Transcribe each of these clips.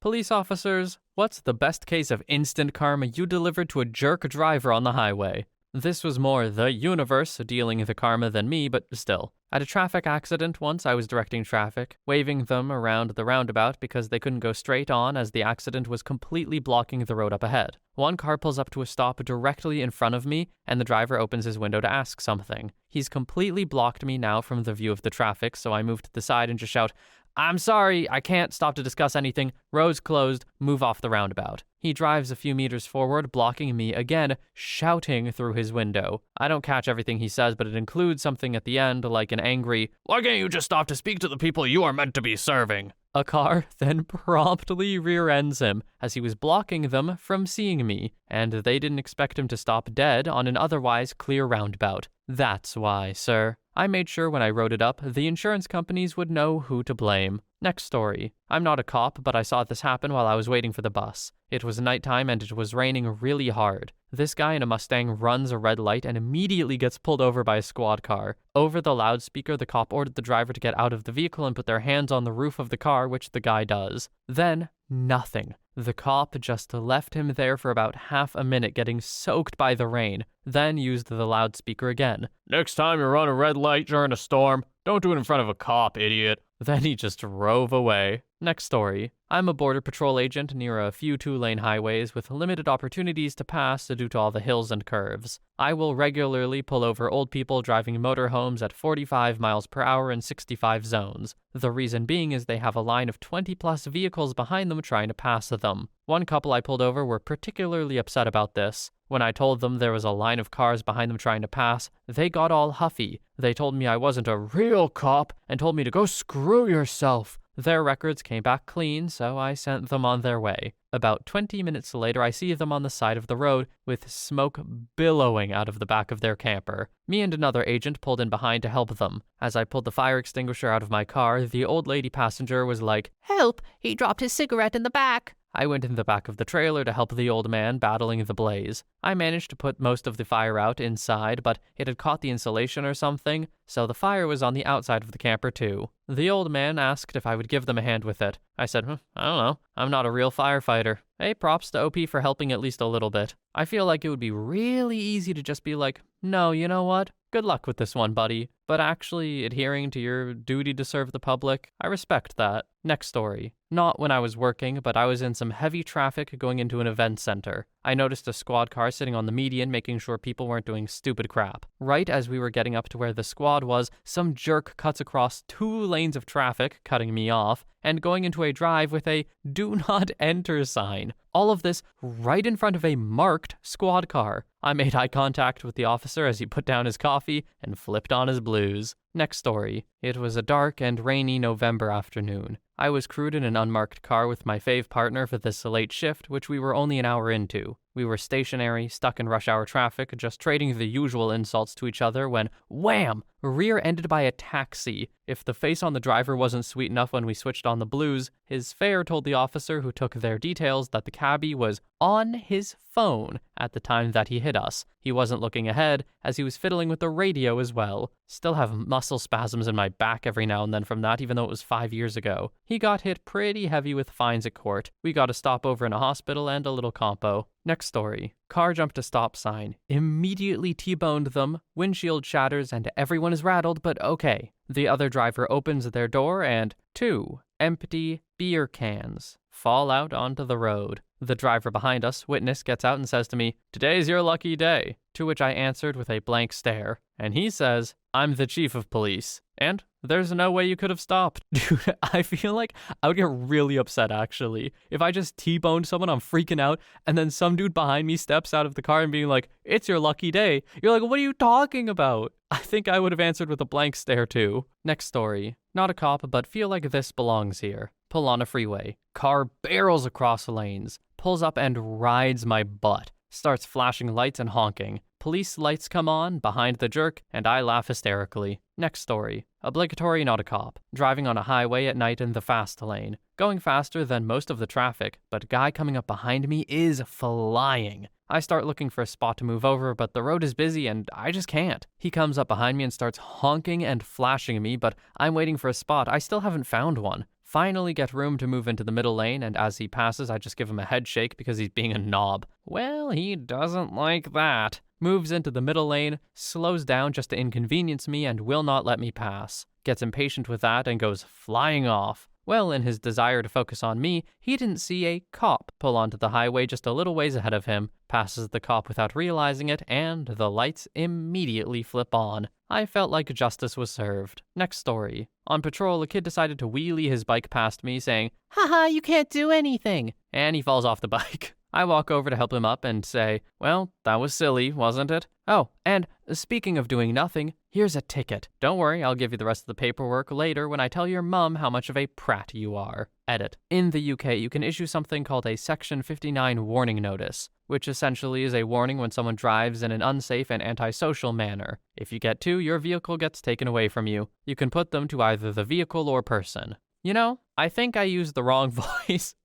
Police officers, what's the best case of instant karma you delivered to a jerk driver on the highway? This was more the universe dealing the karma than me, but still. At a traffic accident once, I was directing traffic, waving them around the roundabout because they couldn't go straight on as the accident was completely blocking the road up ahead. One car pulls up to a stop directly in front of me, and the driver opens his window to ask something. He's completely blocked me now from the view of the traffic, so I move to the side and just shout, "I'm sorry, I can't stop to discuss anything. Road's closed, move off the roundabout." He drives a few meters forward, blocking me again, shouting through his window. I don't catch everything he says, but it includes something at the end like an angry, "Why can't you just stop to speak to the people you are meant to be serving?" A car then promptly rear-ends him as he was blocking them from seeing me, and they didn't expect him to stop dead on an otherwise clear roundabout. That's why, sir. I made sure when I wrote it up, the insurance companies would know who to blame. Next story. I'm not a cop, but I saw this happen while I was waiting for the bus. It was nighttime and it was raining really hard. This guy in a Mustang runs a red light and immediately gets pulled over by a squad car. Over the loudspeaker, the cop ordered the driver to get out of the vehicle and put their hands on the roof of the car, which the guy does. Then, nothing. The cop just left him there for about half a minute getting soaked by the rain, then used the loudspeaker again. "Next time you run a red light during a storm, don't do it in front of a cop, idiot." Then he just drove away. Next story. I'm a border patrol agent near a few two-lane highways with limited opportunities to pass due to all the hills and curves. I will regularly pull over old people driving motorhomes at 45 miles per hour in 65 zones. The reason being is they have a line of 20-plus vehicles behind them trying to pass them. One couple I pulled over were particularly upset about this. When I told them there was a line of cars behind them trying to pass, they got all huffy. They told me I wasn't a real cop and told me to go screw yourself. Their records came back clean, so I sent them on their way. About 20 minutes later, I see them on the side of the road with smoke billowing out of the back of their camper. Me and another agent pulled in behind to help them. As I pulled the fire extinguisher out of my car, the old lady passenger was like, "Help, he dropped his cigarette in the back." I went in the back of the trailer to help the old man battling the blaze. I managed to put most of the fire out inside, but it had caught the insulation or something, so the fire was on the outside of the camper too. The old man asked if I would give them a hand with it. I said, I don't know, I'm not a real firefighter. Hey, props to OP for helping at least a little bit. I feel like it would be really easy to just be like, no, you know what? Good luck with this one, buddy. But actually adhering to your duty to serve the public, I respect that. Next story. Not when I was working, but I was in some heavy traffic going into an event center. I noticed a squad car sitting on the median, making sure people weren't doing stupid crap. Right as we were getting up to where the squad was, some jerk cuts across 2 lanes of traffic, cutting me off, and going into a drive with a "Do Not Enter" sign. All of this right in front of a marked squad car. I made eye contact with the officer as he put down his coffee and flipped on his blues. Next story. It was a dark and rainy November afternoon. I was crewed in an unmarked car with my fave partner for this late shift, which we were only an hour into. We were stationary, stuck in rush hour traffic, just trading the usual insults to each other when, wham! Rear-ended by a taxi. If the face on the driver wasn't sweet enough when we switched on the blues, his fare told the officer who took their details that the cabbie was on his phone at the time that he hit us. He wasn't looking ahead, as he was fiddling with the radio as well. Still have muscle spasms in my back every now and then from that, even though it was 5 years ago. He got hit pretty heavy with fines at court. We got a stopover in a hospital and a little compo. Next story. Car jumped a stop sign, immediately T-boned them, windshield shatters, and everyone is rattled, but okay. The other driver opens their door and 2 empty beer cans fall out onto the road. The driver behind us, witness, gets out and says to me, "Today's your lucky day," to which I answered with a blank stare. And he says, "I'm the chief of police." And there's no way you could have stopped. Dude, I feel like I would get really upset, actually. If I just T-boned someone, I'm freaking out, and then some dude behind me steps out of the car and being like, "It's your lucky day." You're like, what are you talking about? I think I would have answered with a blank stare, too. Next story. Not a cop, but feel like this belongs here. Pull on a freeway. Car barrels across lanes. Pulls up and rides my butt. Starts flashing lights and honking. Police lights come on, behind the jerk, and I laugh hysterically. Next story. Obligatory not a cop. Driving on a highway at night in the fast lane. Going faster than most of the traffic, but guy coming up behind me is flying. I start looking for a spot to move over, but the road is busy and I just can't. He comes up behind me and starts honking and flashing me, but I'm waiting for a spot. I still haven't found one. Finally get room to move into the middle lane, and as he passes, I just give him a head shake because he's being a knob. Well, he doesn't like that. Moves into the middle lane, slows down just to inconvenience me, and will not let me pass. Gets impatient with that and goes flying off. Well, in his desire to focus on me, he didn't see a cop pull onto the highway just a little ways ahead of him, passes the cop without realizing it, and the lights immediately flip on. I felt like justice was served. Next story. On patrol, a kid decided to wheelie his bike past me, saying, "Haha, you can't do anything," and he falls off the bike. I walk over to help him up and say, "Well, that was silly, wasn't it? Oh, and speaking of doing nothing, here's a ticket. Don't worry, I'll give you the rest of the paperwork later when I tell your mum how much of a prat you are." Edit. In the UK, you can issue something called a Section 59 warning notice, which essentially is a warning when someone drives in an unsafe and antisocial manner. If you get two, your vehicle gets taken away from you. You can put them to either the vehicle or person. You know, I think I used the wrong voice.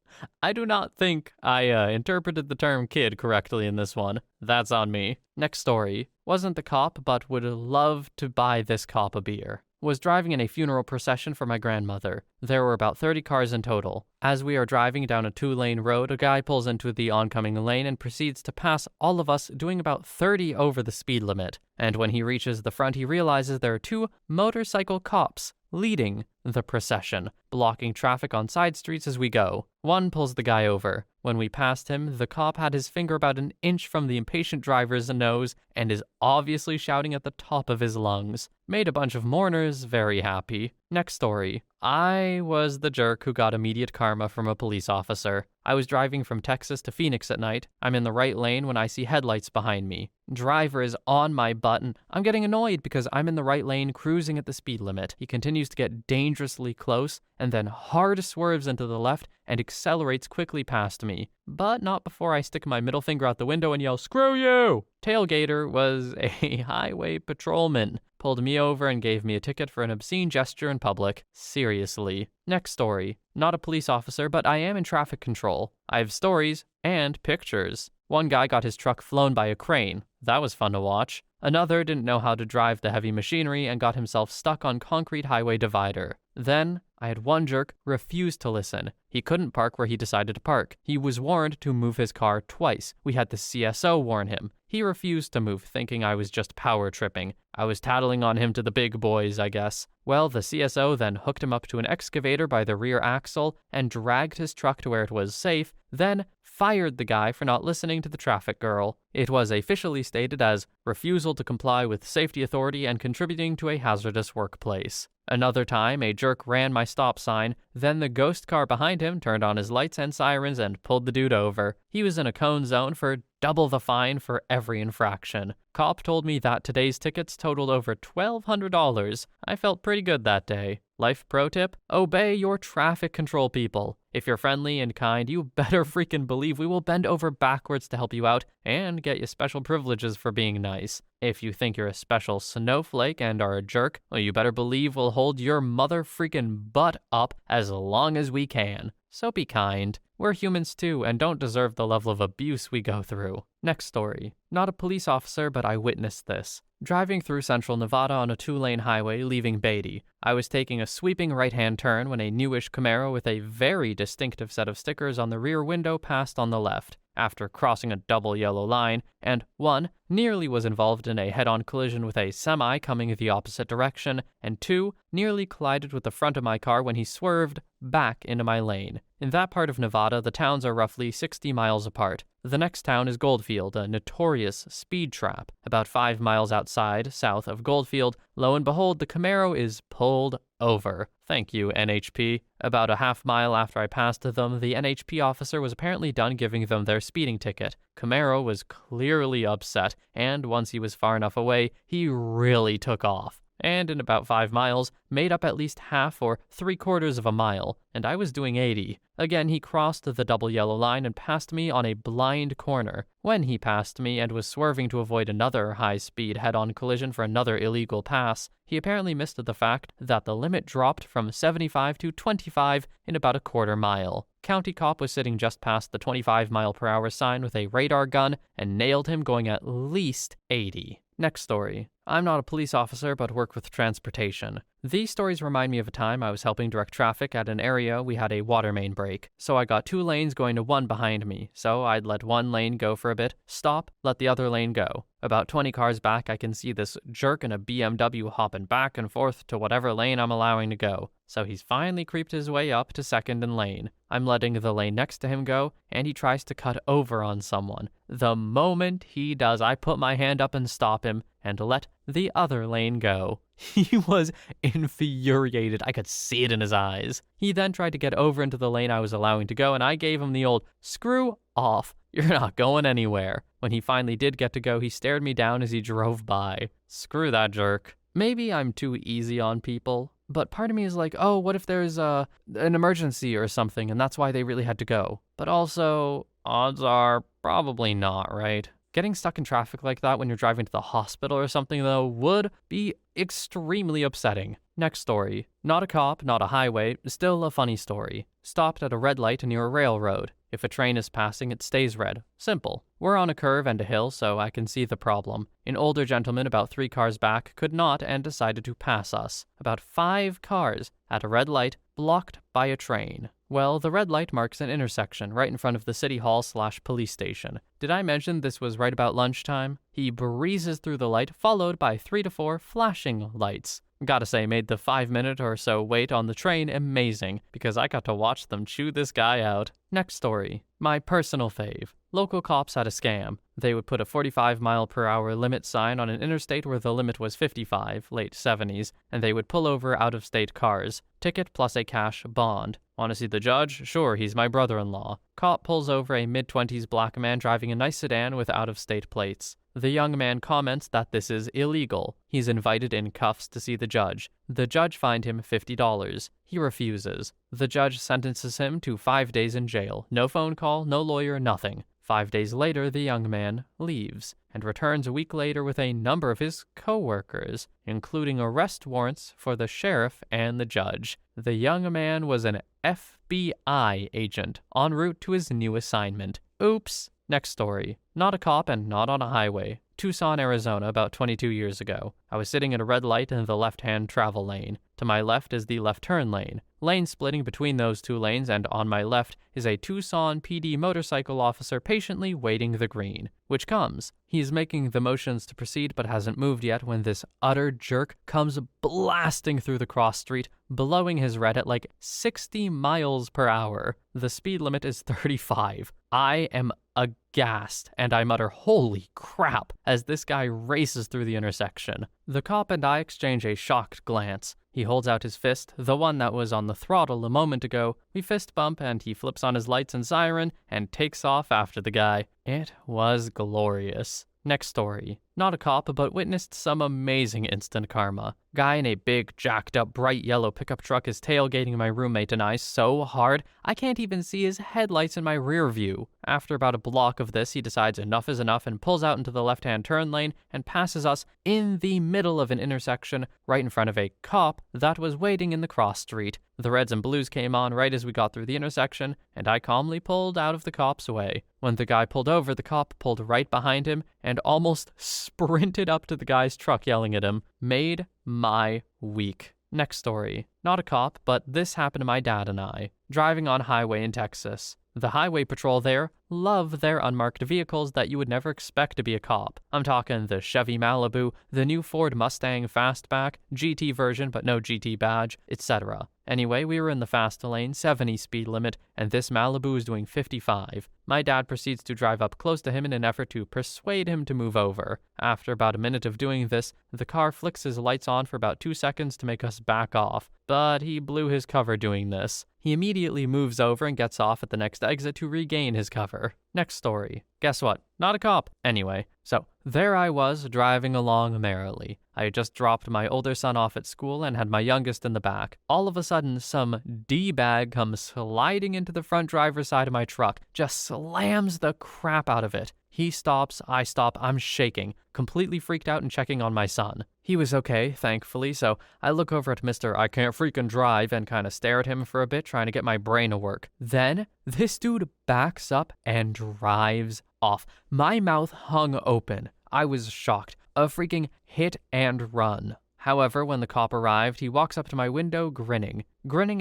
I do not think I interpreted the term kid correctly in this one. That's on me. Next story. Wasn't the cop, but would love to buy this cop a beer. Was driving in a funeral procession for my grandmother. There were about 30 cars in total. As we are driving down a 2-lane road, a guy pulls into the oncoming lane and proceeds to pass all of us, doing about 30 over the speed limit. And when he reaches the front, he realizes there are 2 motorcycle cops leading the procession, blocking traffic on side streets as we go. One pulls the guy over. When we passed him, the cop had his finger about an inch from the impatient driver's nose and is obviously shouting at the top of his lungs. Made a bunch of mourners very happy. Next story. I was the jerk who got immediate karma from a police officer. I was driving from Texas to Phoenix at night. I'm in the right lane when I see headlights behind me. Driver is on my butt and I'm getting annoyed because I'm in the right lane cruising at the speed limit. He continues to get dangerously close and then hard swerves into the left and accelerates quickly past me. But not before I stick my middle finger out the window and yell, "Screw you!" Tailgater was a highway patrolman. Pulled me over and gave me a ticket for an obscene gesture in public. Seriously. Next story. Not a police officer, but I am in traffic control. I have stories and pictures. One guy got his truck flown by a crane. That was fun to watch. Another didn't know how to drive the heavy machinery and got himself stuck on concrete highway divider. Then, I had one jerk refuse to listen. He couldn't park where he decided to park. He was warned to move his car twice. We had the CSO warn him. He refused to move, thinking I was just power tripping. I was tattling on him to the big boys, I guess. Well, the CSO then hooked him up to an excavator by the rear axle and dragged his truck to where it was safe, then fired the guy for not listening to the traffic girl. It was officially stated as refusal to comply with safety authority and contributing to a hazardous workplace. Another time, a jerk ran my stop sign, then the ghost car behind him turned on his lights and sirens and pulled the dude over. He was in a cone zone for double the fine for every infraction. Cop told me that today's tickets totaled over $1,200. I felt pretty good that day. Life pro tip: obey your traffic control people. If you're friendly and kind, you better freaking believe we will bend over backwards to help you out and get you special privileges for being nice. If you think you're a special snowflake and are a jerk, well, you better believe we'll hold your mother freaking butt up as long as we can. So be kind. We're humans too and don't deserve the level of abuse we go through. Next story. Not a police officer, but I witnessed this. Driving through central Nevada on a 2-lane highway leaving Beatty. I was taking a sweeping right-hand turn when a newish Camaro with a very distinctive set of stickers on the rear window passed on the left. After crossing a double yellow line, and 1, nearly was involved in a head-on collision with a semi coming the opposite direction, and 2, nearly collided with the front of my car when he swerved back into my lane. In that part of Nevada, the towns are roughly 60 miles apart. The next town is Goldfield, a notorious speed trap. About 5 miles outside, south of Goldfield, lo and behold, the Camaro is pulled over. Thank you, NHP. About a half mile after I passed them, the NHP officer was apparently done giving them their speeding ticket. Camaro was clearly upset, and once he was far enough away, he really took off. And in about 5 miles, made up at least half or 3/4 of a mile, and I was doing 80. Again, he crossed the double yellow line and passed me on a blind corner. When he passed me and was swerving to avoid another high-speed head-on collision for another illegal pass, he apparently missed the fact that the limit dropped from 75 to 25 in about a 1/4 mile. County cop was sitting just past the 25-mile-per-hour sign with a radar gun and nailed him going at least 80. Next story. I'm not a police officer, but work with transportation. These stories remind me of a time I was helping direct traffic at an area we had a water main break. So I got 2 lanes going to 1 behind me. So I'd let 1 lane go for a bit, stop, let the other lane go. About 20 cars back, I can see this jerk in a BMW hopping back and forth to whatever lane I'm allowing to go. So he's finally creeped his way up to second in lane. I'm letting the lane next to him go, and he tries to cut over on someone. The moment he does, I put my hand up and stop him and let the other lane go. He was infuriated. I could see it in his eyes. He then tried to get over into the lane I was allowing to go, and I gave him the old, "Screw off. You're not going anywhere." When he finally did get to go, he stared me down as he drove by. Screw that jerk. Maybe I'm too easy on people, but part of me is like, oh, what if there's an emergency or something, and that's why they really had to go? But also, odds are probably not, right? Getting stuck in traffic like that when you're driving to the hospital or something, though, would be extremely upsetting. Next story. Not a cop, not a highway, still a funny story. Stopped at a red light near a railroad. If a train is passing, it stays red. Simple. We're on a curve and a hill, so I can see the problem. An older gentleman about 3 cars back could not and decided to pass us. About 5 cars at a red light, blocked by a train. Well, the red light marks an intersection right in front of the city hall/police station. Did I mention this was right about lunchtime? He breezes through the light, followed by 3 to 4 flashing lights. Gotta say, made the 5-minute or so wait on the train amazing, because I got to watch them chew this guy out. Next story. My personal fave. Local cops had a scam. They would put a 45-mile-per-hour limit sign on an interstate where the limit was 55, late 70s, and they would pull over out-of-state cars. Ticket plus a cash bond. Want to see the judge? Sure, he's my brother-in-law. Cop pulls over a mid-20s black man driving a nice sedan with out-of-state plates. The young man comments that this is illegal. He's invited in cuffs to see the judge. The judge fined him $50. He refuses. The judge sentences him to 5 days in jail. No phone call, no lawyer, nothing. 5 days later, the young man leaves and returns a week later with a number of his co-workers, including arrest warrants for the sheriff and the judge. The young man was an FBI agent en route to his new assignment. Oops. Next story. Not a cop and not on a highway. Tucson, Arizona, about 22 years ago. I was sitting at a red light in the left-hand travel lane. To my left is the left turn lane. Lane splitting between those 2 lanes, and on my left is a Tucson PD motorcycle officer patiently waiting the green, which comes. He is making the motions to proceed but hasn't moved yet when this utter jerk comes blasting through the cross street, blowing his red at like 60 miles per hour. The speed limit is 35. I am aghast, and I mutter, "Holy crap," as this guy races through the intersection. The cop and I exchange a shocked glance. He holds out his fist, the one that was on the throttle a moment ago. We fist bump, and he flips on his lights and siren and takes off after the guy. It was glorious. Next story. Not a cop, but witnessed some amazing instant karma. Guy in a big, jacked up, bright yellow pickup truck is tailgating my roommate and I so hard, I can't even see his headlights in my rear view. After about a block of this, he decides enough is enough and pulls out into the left-hand turn lane and passes us in the middle of an intersection right in front of a cop that was waiting in the cross street. The reds and blues came on right as we got through the intersection, and I calmly pulled out of the cop's way. When the guy pulled over, the cop pulled right behind him and almost sprinted up to the guy's truck yelling at him. Made my week. Next story. Not a cop, but this happened to my dad and I. Driving on highway in Texas. The highway patrol there love their unmarked vehicles that you would never expect to be a cop. I'm talking the Chevy Malibu, the new Ford Mustang Fastback, GT version but no GT badge, etc. Anyway, we were in the fast lane, 70 speed limit, and this Malibu is doing 55. My dad proceeds to drive up close to him in an effort to persuade him to move over. After about a minute of doing this, the car flicks his lights on for about 2 seconds to make us back off, but he blew his cover doing this. He immediately moves over and gets off at the next exit to regain his cover. Next story. Guess what? Not a cop. Anyway, so there I was, driving along merrily. I had just dropped my older son off at school and had my youngest in the back. All of a sudden, some D-bag comes sliding into the front driver's side of my truck, just slams the crap out of it. He stops, I stop, I'm shaking, completely freaked out and checking on my son. He was okay, thankfully, so I look over at Mr. I can't freaking drive and kind of stare at him for a bit, trying to get my brain to work. Then, this dude backs up and drives off. My mouth hung open. I was shocked. A freaking hit and run. However, when the cop arrived, he walks up to my window grinning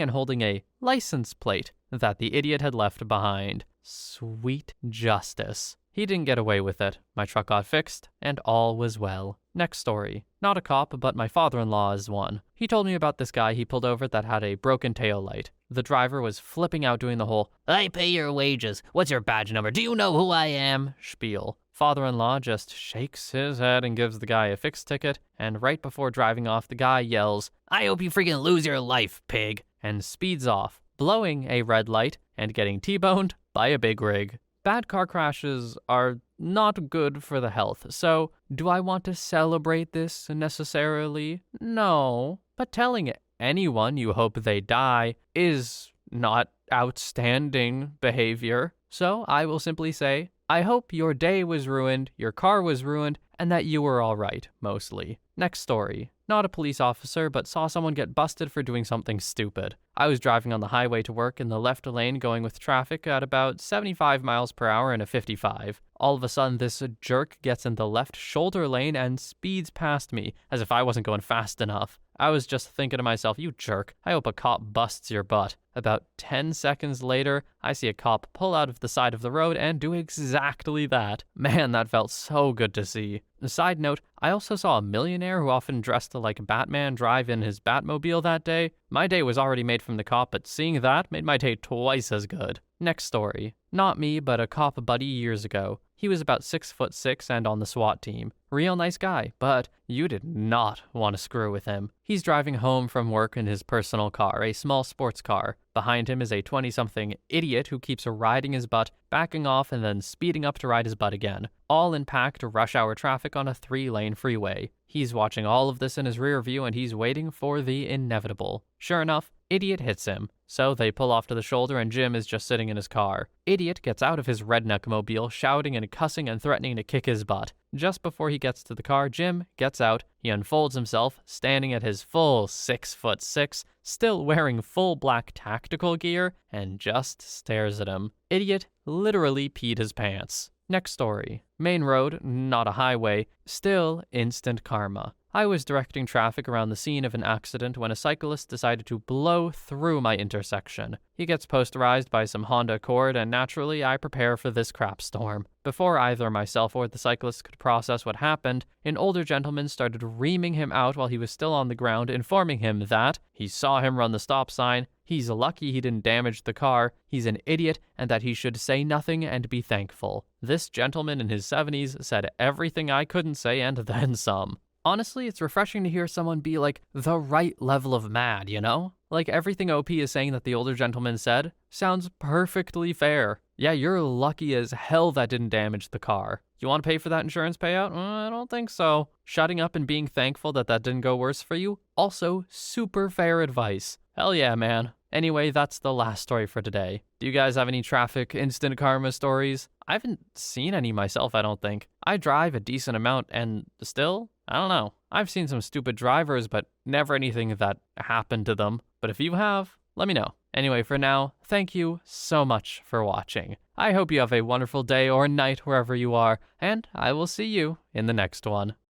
and holding a license plate that the idiot had left behind. Sweet justice. He didn't get away with it. My truck got fixed, and all was well. Next story. Not a cop, but my father-in-law is one. He told me about this guy he pulled over that had a broken tail light. The driver was flipping out doing the whole, "I pay your wages. What's your badge number? Do you know who I am?" spiel. Father-in-law just shakes his head and gives the guy a fixed ticket, and right before driving off, the guy yells, "I hope you freaking lose your life, pig," and speeds off, blowing a red light and getting T-boned by a big rig. Bad car crashes are not good for the health, so do I want to celebrate this necessarily? No. But telling anyone you hope they die is not outstanding behavior. So I will simply say, I hope your day was ruined, your car was ruined, and that you were all right, mostly. Next story. Not a police officer, but saw someone get busted for doing something stupid. I was driving on the highway to work in the left lane going with traffic at about 75 miles per hour in a 55. All of a sudden, this jerk gets in the left shoulder lane and speeds past me, as if I wasn't going fast enough. I was just thinking to myself, you jerk, I hope a cop busts your butt. About 10 seconds later, I see a cop pull out of the side of the road and do exactly that. Man, that felt so good to see. Side note, I also saw a millionaire who often dressed like Batman drive in his Batmobile that day. My day was already made from the cop, but seeing that made my day twice as good. Next story. Not me, but a cop buddy years ago. He was about 6'6" and on the SWAT team. Real nice guy, but you did not want to screw with him. He's driving home from work in his personal car, a small sports car. Behind him is a 20-something idiot who keeps riding his butt, backing off and then speeding up to ride his butt again, all in packed rush hour traffic on a 3-lane freeway. He's watching all of this in his rear view and he's waiting for the inevitable. Sure enough, idiot hits him. So they pull off to the shoulder and Jim is just sitting in his car. Idiot gets out of his redneck mobile, shouting and cussing and threatening to kick his butt. Just before he gets to the car, Jim gets out, he unfolds himself, standing at his full 6'6", still wearing full black tactical gear, and just stares at him. Idiot literally peed his pants. Next story. Main road, not a highway, still instant karma. I was directing traffic around the scene of an accident when a cyclist decided to blow through my intersection. He gets posterized by some Honda Accord, and naturally I prepare for this crap storm. Before either myself or the cyclist could process what happened, an older gentleman started reaming him out while he was still on the ground, informing him that he saw him run the stop sign, he's lucky he didn't damage the car, he's an idiot, and that he should say nothing and be thankful. This gentleman in his 70s said everything I couldn't say and then some. Honestly, it's refreshing to hear someone be like the right level of mad, you know? Like everything OP is saying that the older gentleman said sounds perfectly fair. Yeah, you're lucky as hell that didn't damage the car. You want to pay for that insurance payout? I don't think so. Shutting up and being thankful that didn't go worse for you? Also, super fair advice. Hell yeah, man. Anyway, that's the last story for today. Do you guys have any traffic instant karma stories? I haven't seen any myself, I don't think. I drive a decent amount and still, I don't know. I've seen some stupid drivers, but never anything that happened to them. But if you have, let me know. Anyway, for now, thank you so much for watching. I hope you have a wonderful day or night wherever you are, and I will see you in the next one.